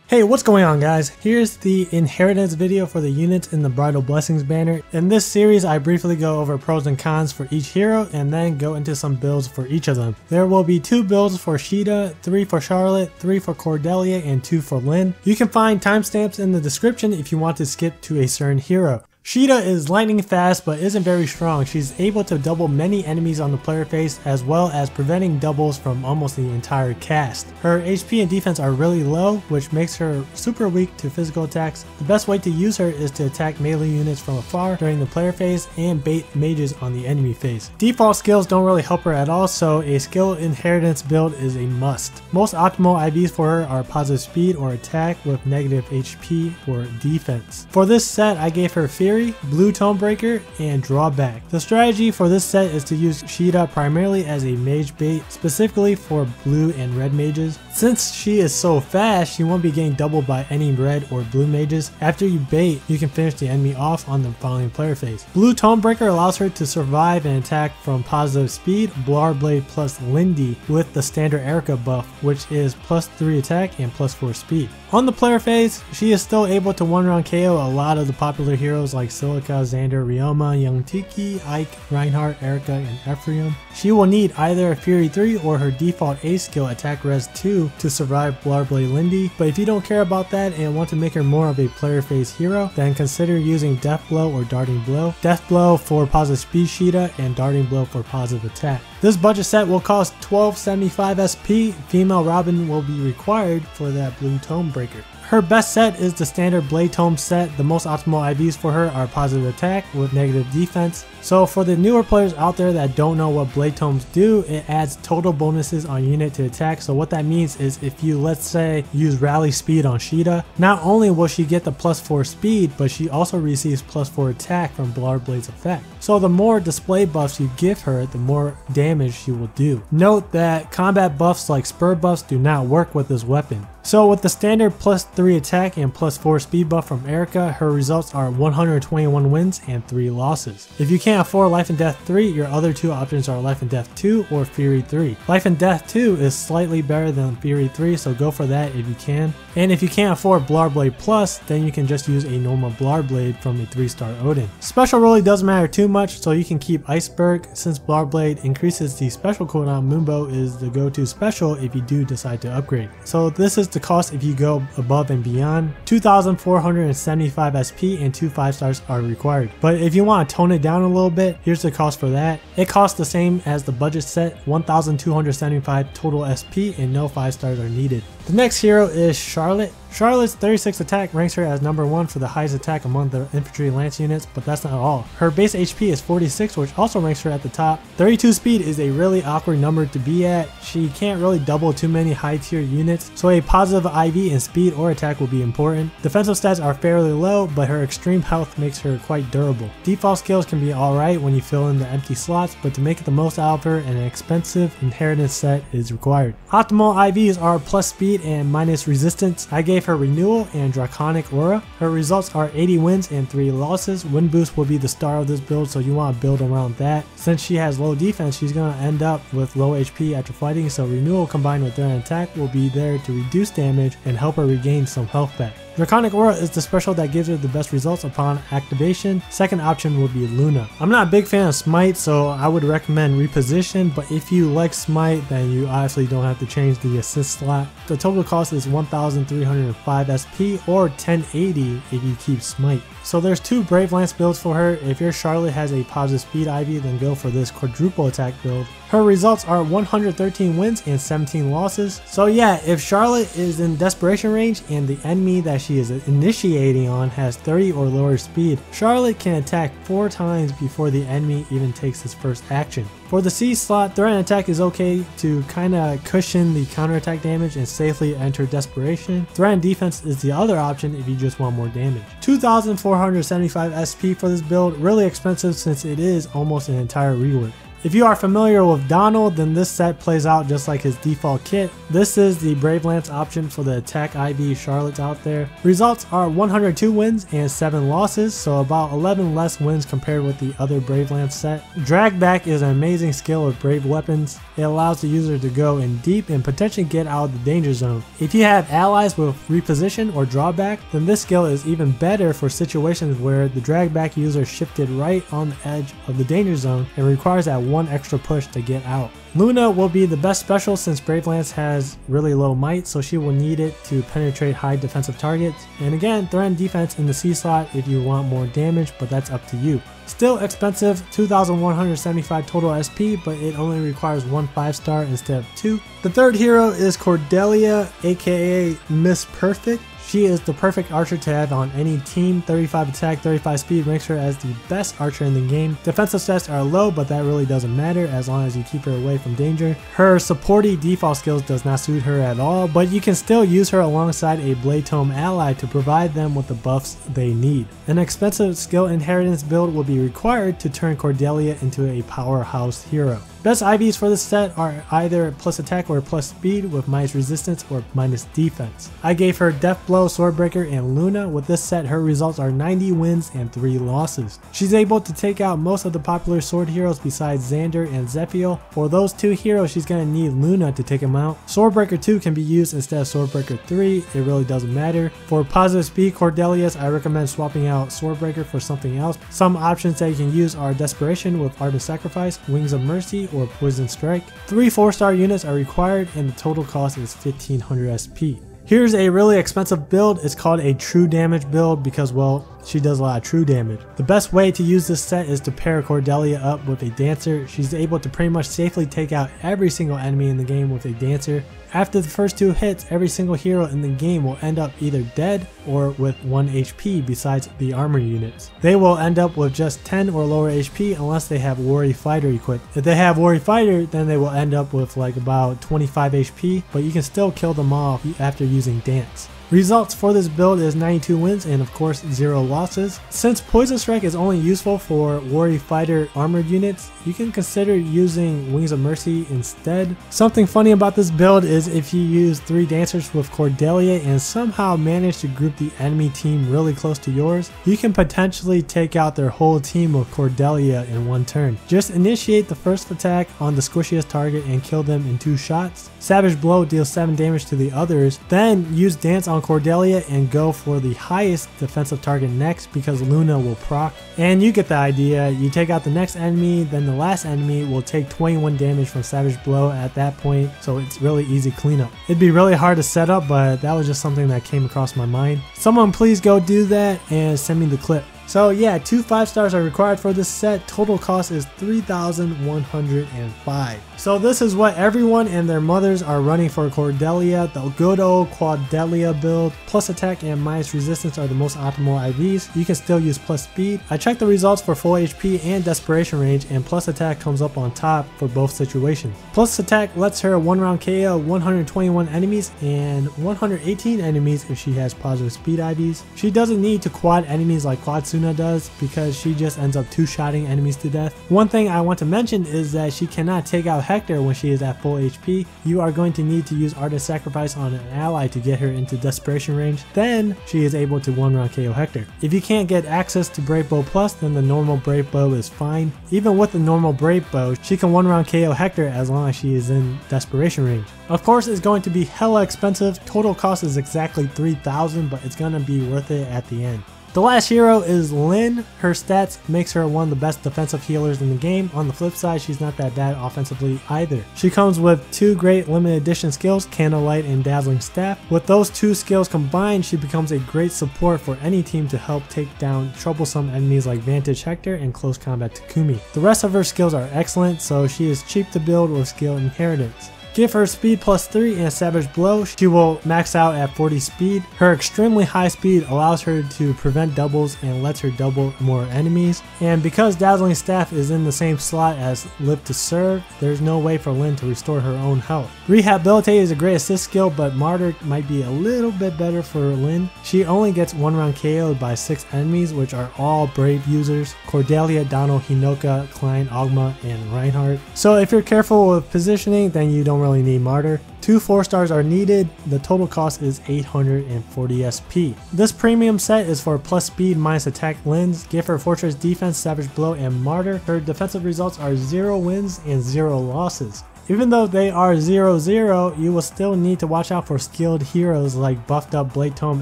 Hey, what's going on guys? Here's the inheritance video for the units in the Bridal Blessings banner. In this series, I briefly go over pros and cons for each hero and then go into some builds for each of them. There will be 2 builds for Caeda, 3 for Charlotte, 3 for Cordelia, and 2 for Lynn. You can find timestamps in the description if you want to skip to a certain hero. Caeda is lightning fast but isn't very strong. She's able to double many enemies on the player face as well as preventing doubles from almost the entire cast. Her HP and defense are really low, which makes her super weak to physical attacks. The best way to use her is to attack melee units from afar during the player phase and bait mages on the enemy phase. Default skills don't really help her at all, so a skill inheritance build is a must. Most optimal IVs for her are positive speed or attack with negative HP or defense. For this set, I gave her Fear, Blue Tonebreaker, and Drawback. The strategy for this set is to use Caeda primarily as a mage bait, specifically for blue and red mages. Since she is so fast, she won't be getting doubled by any red or blue mages. After you bait, you can finish the enemy off on the following player phase. Blue Tonebreaker allows her to survive and attack from positive speed, Blade plus Lindy with the standard Erica buff, which is +3 attack and +4 speed. On the player phase, she is still able to one-round KO a lot of the popular heroes like Silica, Xander, Ryoma, Young Tiki, Ike, Reinhardt, Erica, and Ephraim. She will need either a Fury 3 or her default A skill Attack Res 2 to survive Blade Lindy, but if you don't care about that and want to make her more of a player phase hero, then consider using Death Blow or Darting Blow. Death Blow for positive speed Caeda and Darting Blow for positive attack. This budget set will cost 1275 SP. Female Robin will be required for that Blue Tonebreaker. Her best set is the standard Blade Tome set. The most optimal IVs for her are positive attack with negative defense. So for the newer players out there that don't know what Blade Tomes do, it adds total bonuses on unit to attack. So what that means is if you, let's say, use Rally Speed on Caeda, not only will she get the +4 speed, but she also receives +4 attack from Blade's effect. So the more display buffs you give her, the more damage she will do. Note that combat buffs like spur buffs do not work with this weapon. So with the standard +3 attack and +4 speed buff from Erica, her results are 121 wins and 3 losses. If you can't afford Life and Death 3, your other 2 options are Life and Death 2 or Fury 3. Life and Death 2 is slightly better than Fury 3, so go for that if you can. And if you can't afford Blade Plus, then you can just use a normal Blade from a 3-star Odin. Special really doesn't matter too much, so you can keep Iceberg since Blade increases the special cooldown. Moonbow is the go-to special if you do decide to upgrade. So this is the cost if you go above and beyond. 2475 SP and 2 5-stars are required. But if you want to tone it down a little bit, here's the cost for that. It costs the same as the budget set, 1275 total SP, and no 5-stars are needed. The next hero is Charlotte. Charlotte's 36 attack ranks her as number 1 for the highest attack among the infantry lance units, but that's not all. Her base HP is 46, which also ranks her at the top. 32 speed is a really awkward number to be at. She can't really double too many high tier units, so a positive IV in speed or attack will be important. Defensive stats are fairly low, but her extreme health makes her quite durable. Default skills can be alright when you fill in the empty slots, but to make it the most out of her, an expensive inheritance set is required. Optimal IVs are plus speed and minus resistance. I gave her Renewal and Draconic Aura. Her results are 80 wins and 3 losses. Wind Boost will be the star of this build, so you want to build around that. Since she has low defense, she's going to end up with low HP after fighting, so Renewal combined with Threat and Attack will be there to reduce damage and help her regain some health back. Draconic Aura is the special that gives her the best results upon activation. Second option would be Luna. I'm not a big fan of Smite, so I would recommend Reposition, but if you like Smite, then you obviously don't have to change the assist slot. The total cost is 1305 SP or 1080 if you keep Smite. So there's 2 Brave Lance builds for her. If your Charlotte has a positive speed IV, then go for this quadruple attack build. Her results are 113 wins and 17 losses. So yeah, if Charlotte is in desperation range and the enemy that she is initiating on has 30 or lower speed, Charlotte can attack 4 times before the enemy even takes his first action. For the C slot, Threat and Attack is okay to kinda cushion the counterattack damage and safely enter desperation. Threat and Defense is the other option if you just want more damage. 2475 SP for this build, really expensive since it is almost an entire rework. If you are familiar with Donald, then this set plays out just like his default kit. This is the Brave Lance option for the attack IV Charlottes out there. Results are 102 wins and 7 losses, so about 11 less wins compared with the other Brave Lance set. Drag back is an amazing skill with Brave weapons. It allows the user to go in deep and potentially get out of the danger zone. If you have allies with reposition or drawback, then this skill is even better for situations where the drag back user shifted right on the edge of the danger zone and requires that one extra push to get out. Luna will be the best special since Brave Lance has really low might, so she will need it to penetrate high defensive targets. And again, threaten defense in the C slot if you want more damage, but that's up to you. Still expensive, 2,175 total SP, but it only requires 1 5-star instead of 2. The third hero is Cordelia, aka Miss Perfect. She is the perfect archer to have on any team. 35 attack, 35 speed makes her as the best archer in the game. Defensive stats are low, but that really doesn't matter as long as you keep her away from danger. Her supporty default skills does not suit her at all, but you can still use her alongside a Blade Tome ally to provide them with the buffs they need. An expensive skill inheritance build will be required to turn Cordelia into a powerhouse hero. Best IVs for this set are either plus attack or plus speed with minus resistance or minus defense. I gave her Death Blow, Swordbreaker, and Luna. With this set, her results are 90 wins and 3 losses. She's able to take out most of the popular sword heroes besides Xander and Zephiel. For those 2 heroes, she's going to need Luna to take them out. Swordbreaker 2 can be used instead of Swordbreaker 3, it really doesn't matter. For positive speed Cordelia's, I recommend swapping out Swordbreaker for something else. Some options that you can use are Desperation with Art of Sacrifice, Wings of Mercy, or Poison Strike. 3 4-star units are required and the total cost is 1500 SP. Here's a really expensive build. It's called a true damage build because, well, she does a lot of true damage. The best way to use this set is to pair Cordelia up with a dancer. She's able to pretty much safely take out every single enemy in the game with a dancer. After the first 2 hits, every single hero in the game will end up either dead or with 1 HP besides the armor units. They will end up with just 10 or lower HP unless they have Warrior Fighter equipped. If they have Warrior Fighter, then they will end up with like about 25 HP, but you can still kill them off after using Dance. Results for this build is 92 wins and of course 0 losses. Since Poison Strike is only useful for Warrior Fighter armored units, you can consider using Wings of Mercy instead. Something funny about this build is if you use 3 dancers with Cordelia and somehow manage to group the enemy team really close to yours, you can potentially take out their whole team with Cordelia in 1 turn. Just initiate the first attack on the squishiest target and kill them in 2 shots. Savage Blow deals 7 damage to the others, then use Dance on Cordelia and go for the highest defensive target next because Luna will proc. And you get the idea. You take out the next enemy, then the last enemy will take 21 damage from Savage Blow at that point, so it's really easy cleanup. It'd be really hard to set up, but that was just something that came across my mind. Someone please go do that and send me the clip. So yeah, 2 5-stars are required for this set. Total cost is 3,105. So this is what everyone and their mothers are running for Cordelia. The good old Cordelia build. Plus attack and minus resistance are the most optimal IVs. You can still use plus speed. I checked the results for full HP and desperation range, and plus attack comes up on top for both situations. Plus attack lets her 1-round KO 121 enemies and 118 enemies if she has positive speed IVs. She doesn't need to quad enemies like Quadsuna does because she just ends up 2-shotting enemies to death. One thing I want to mention is that she cannot take out Hector when she is at full HP. You are going to need to use Art of Sacrifice on an ally to get her into desperation range. Then she is able to 1-round KO Hector. If you can't get access to Brave Bow Plus, then the normal Brave Bow is fine. Even with the normal Brave Bow, she can 1-round KO Hector as long as she is in desperation range. Of course, it's going to be hella expensive. Total cost is exactly 3,000, but it's going to be worth it at the end. The last hero is Lyn. Her stats makes her one of the best defensive healers in the game. On the flip side, she's not that bad offensively either. She comes with 2 great limited edition skills, Candlelight and Dazzling Staff. With those 2 skills combined, she becomes a great support for any team to help take down troublesome enemies like Vantage Hector and Close Combat Takumi. The rest of her skills are excellent, so she is cheap to build with skill inheritance. Give her speed +3 and savage blow. She will max out at 40 speed. Her extremely high speed allows her to prevent doubles and lets her double more enemies. And because Dazzling Staff is in the same slot as Live to Serve, there's no way for Lyn to restore her own health. Rehabilitate is a great assist skill, but Martyr might be a little bit better for Lyn. She only gets 1 round KO'd by 6 enemies, which are all Brave users: Cordelia, Dano, Hinoka, Klein, Ogma, and Reinhardt. So if you're careful with positioning, then you don't really need Martyr. 2 4-stars are needed. The total cost is 840 SP. This premium set is for plus speed minus attack Lyns. Give her Fortress Defense, Savage Blow, and Martyr. Her defensive results are 0 wins and 0 losses. Even though they are 0-0, you will still need to watch out for skilled heroes like buffed up Blade Tome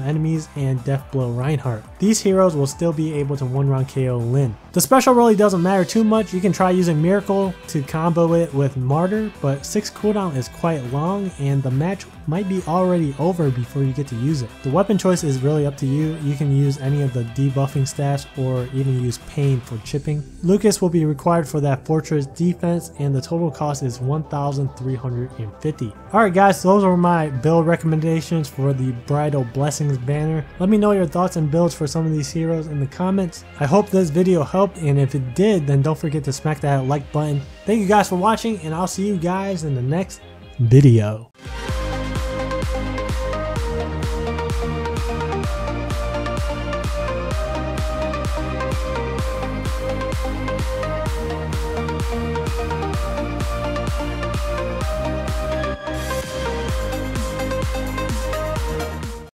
enemies and Death Blow Reinhardt. These heroes will still be able to 1-round KO Lyn. The special really doesn't matter too much. You can try using Miracle to combo it with Martyr, but 6 cooldown is quite long and the match might be already over before you get to use it. The weapon choice is really up to you. You can use any of the debuffing staffs or even use Pain for chipping. Lucas will be required for that Fortress Defense and the total cost is 1,350. Alright guys, so those are my build recommendations for the Bridal Blessings banner. Let me know your thoughts and builds for some of these heroes in the comments. I hope this video helped, and if it did, then don't forget to smack that like button. Thank you guys for watching, and I'll see you guys in the next video.